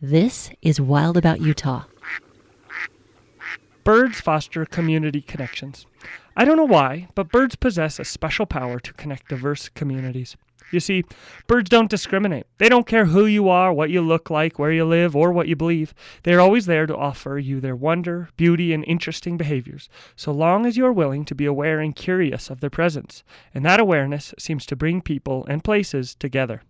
This is Wild About Utah. Birds foster community connections. I don't know why, but birds possess a special power to connect diverse communities. You see, birds don't discriminate. They don't care who you are, what you look like, where you live, or what you believe. They are always there to offer you their wonder, beauty, and interesting behaviors, so long as you are willing to be aware and curious of their presence. And that awareness seems to bring people and places together.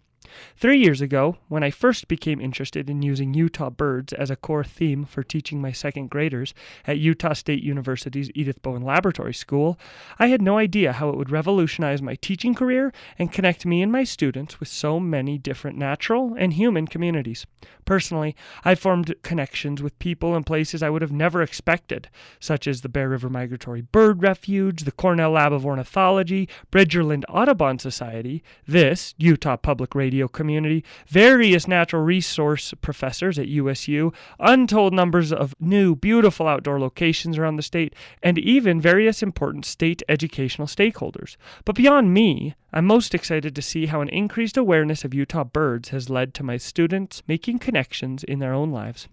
3 years ago, when I first became interested in using Utah birds as a core theme for teaching my second graders at Utah State University's Edith Bowen Laboratory School, I had no idea how it would revolutionize my teaching career and connect me and my students with so many different natural and human communities. Personally, I formed connections with people and places I would have never expected, such as the Bear River Migratory Bird Refuge, the Cornell Lab of Ornithology, Bridgerland Audubon Society, this Utah Public Radio community, various natural resource professors at USU, untold numbers of new, beautiful outdoor locations around the state, and even various important state educational stakeholders. But beyond me, I'm most excited to see how an increased awareness of Utah birds has led to my students making connections in their own lives.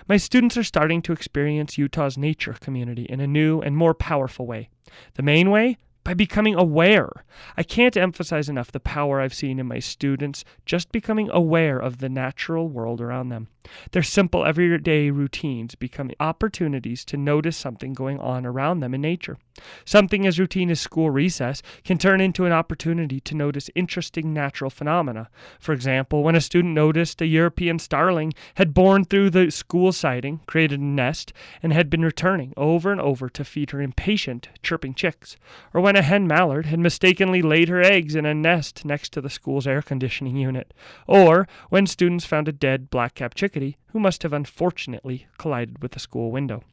My students are starting to experience Utah's nature community in a new and more powerful way. The main way? By becoming aware. I can't emphasize enough the power I've seen in my students just becoming aware of the natural world around them. Their simple everyday routines become opportunities to notice something going on around them in nature. Something as routine as school recess can turn into an opportunity to notice interesting natural phenomena. For example, when a student noticed a European starling had born through the school siding, created a nest, and had been returning over and over to feed her impatient, chirping chicks. Or when a hen mallard had mistakenly laid her eggs in a nest next to the school's air conditioning unit. Or when students found a dead black-capped chickadee who must have unfortunately collided with the school window.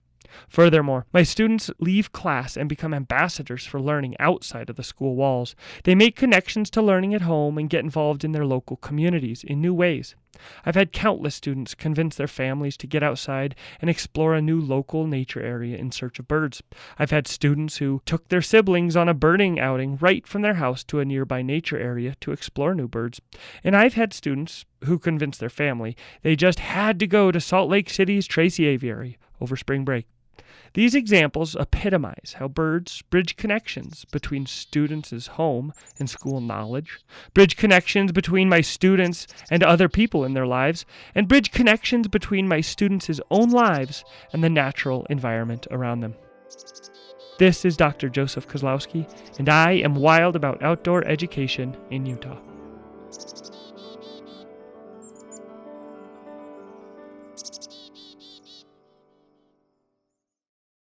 Furthermore, my students leave class and become ambassadors for learning outside of the school walls. They make connections to learning at home and get involved in their local communities in new ways. I've had countless students convince their families to get outside and explore a new local nature area in search of birds. I've had students who took their siblings on a birding outing right from their house to a nearby nature area to explore new birds. And I've had students who convinced their family they just had to go to Salt Lake City's Tracy Aviary over spring break. These examples epitomize how birds bridge connections between students' home and school knowledge, bridge connections between my students and other people in their lives, and bridge connections between my students' own lives and the natural environment around them. This is Dr. Joseph Kozlowski, and I am wild about outdoor education in Utah.